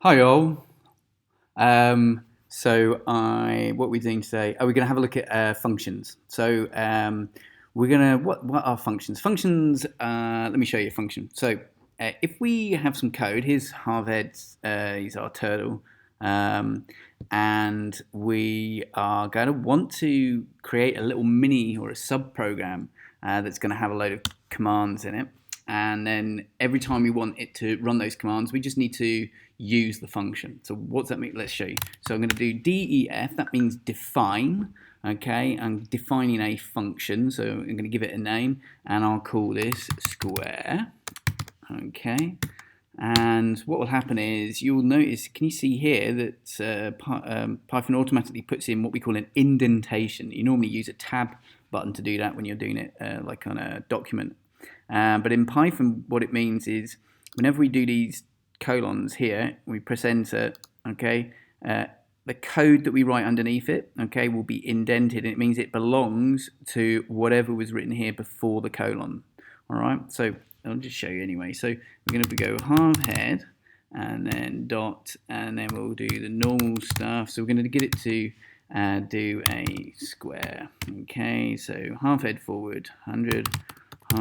Hi all. What we're doing today? We're going to have a look at functions. We're going to what are functions? Functions. Let me show you a function. If we have some code, here's Harvard. He's our turtle, um, and we are going to want to create a little mini or a sub program that's going to have a load of commands in it. And then every time we want it to run those commands, we just need to use the function. So what does that mean? Let's show you. So I'm going to do def. That means define. Okay, I'm defining a function. So I'm going to give it a name, and I'll call this square. Okay, and what will happen is you'll notice, can you see here that Python automatically puts in what we call an indentation. You normally use a tab button to do that when you're doing it like on a document. But in Python, what it means is whenever we do these colons here, we press enter, okay, the code that we write underneath it, okay, will be indented, and it means it belongs to whatever was written here before the colon. All right, so I'll just show you anyway. So we're going to go half head and then dot, and then we'll do the normal stuff. So we're going to get it to do a square. Okay, so half head forward, 100,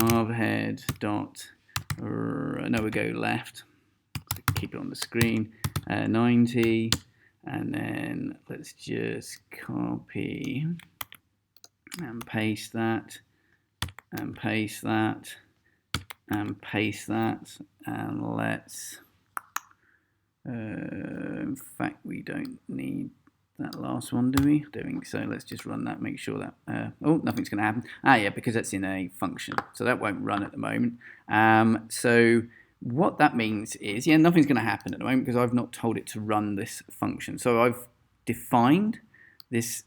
half head dot, no, we go left. So keep it on the screen, 90, and then let's just copy and paste that, and paste that, and paste that, and let's, in fact we don't need that last one, do we? Doing so, let's just run that, make sure that, oh, nothing's going to happen. Yeah, because that's in a function, so that won't run at the moment. So what that means is, yeah, nothing's going to happen at the moment because I've not told it to run this function. So I've defined this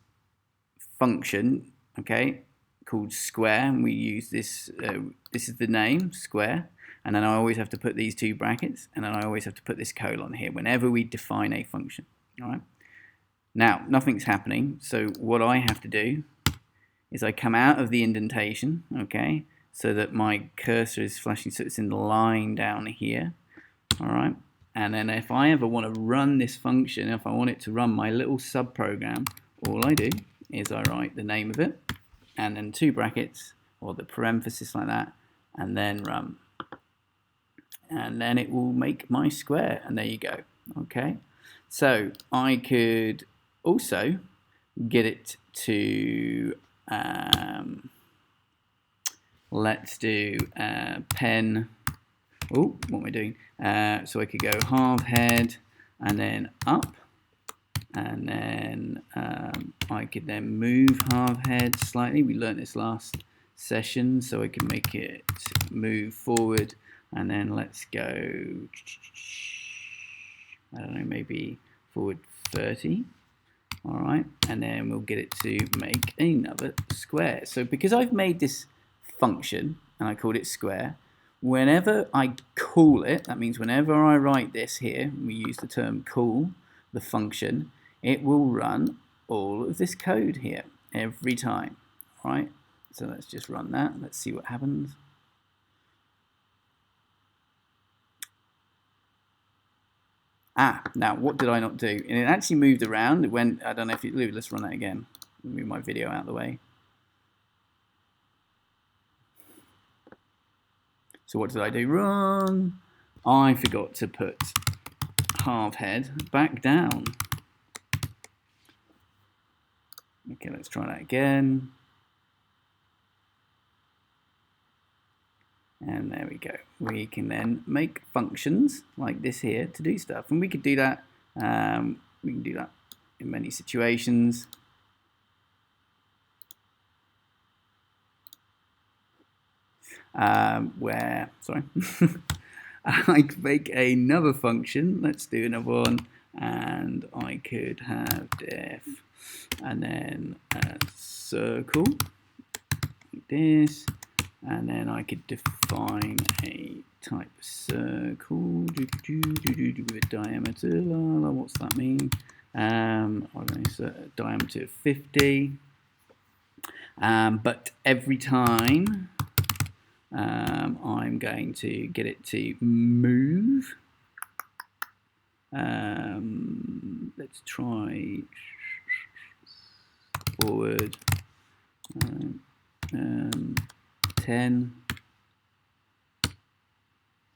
function, okay, called square, and we use this, this is the name, square, and then I always have to put these two brackets, and then I always have to put this colon here whenever we define a function, all right? Now, nothing's happening, so what I have to do is I come out of the indentation, okay, so that my cursor is flashing, so it's in the line down here, all right? And then if I ever want to run this function, if I want it to run my little subprogram, all I do is I write the name of it, and then two brackets, or the parenthesis like that, and then run. And then it will make my square, and there you go, okay? So I could also get it to, let's do pen, oh, what am I doing? So I could go half head and then up, and then I could then move half head slightly. We learned this last session, so I can make it move forward, and then let's go, I don't know, maybe forward 30. All right, and then we'll get it to make another square. So because I've made this function and I called it square, whenever I call it, that means whenever I write this here, we use the term call the function, it will run all of this code here every time. All right, so let's just run that. Let's see what happens. Now what did I not do? And it actually moved around. It went, I don't know if it, let's run that again. Move my video out of the way. So what did I do wrong? I forgot to put half head back down. Okay, let's try that again. And there we go. We can then make functions like this here to do stuff. And we could do that, we can do that in many situations. Where, sorry, I could make another function. Let's do another one. And I could have def and then a circle like this. And then I could define a type circle with a diameter. What's that mean? I don't know, so diameter of 50. But every time I'm going to get it to move, Let's try forward 10.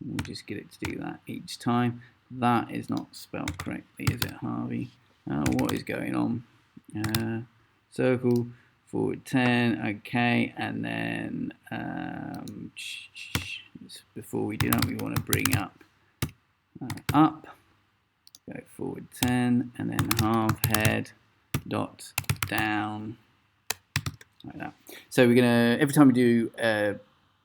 We'll just get it to do that each time. That is not spelled correctly, is it, Harvey? What is going on? Circle, forward 10, okay, and then before we do that, we want to bring up, go forward 10, and then half head dot down, like that. So we're gonna, every time we do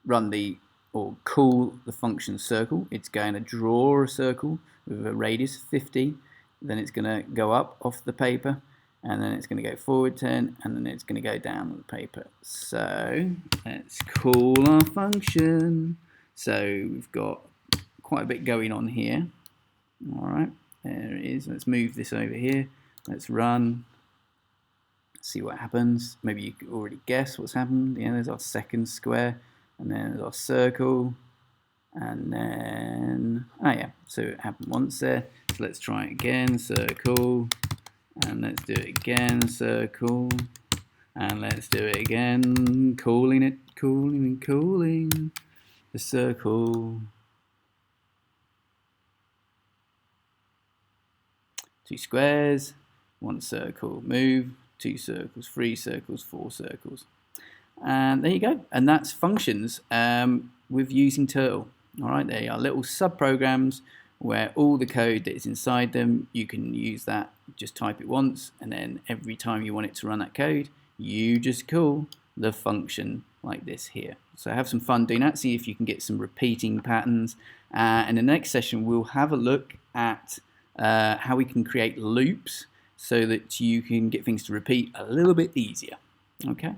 run the or call the function circle, it's going to draw a circle with a radius of 50, then it's going to go up off the paper, and then it's going to go forward 10, and then it's going to go down the paper. So let's call our function. So we've got quite a bit going on here. All right, there it is. Let's move this over here. Let's run. See what happens. Maybe you could already guess what's happened. Yeah, there's our second square, and then there's our circle, and then, oh yeah, so it happened once there. So let's try it again, circle, and let's do it again, circle, and let's do it again, calling it, calling and calling the circle. 2 squares, 1 circle, move, 2 circles, 3 circles, 4 circles. And there you go. And that's functions with using Turtle. All right, they are little sub-programs where all the code that is inside them, you can use that, just type it once, and then every time you want it to run that code, you just call the function like this here. So have some fun doing that, see if you can get some repeating patterns. In the next session, we'll have a look at how we can create loops so that you can get things to repeat a little bit easier. Okay.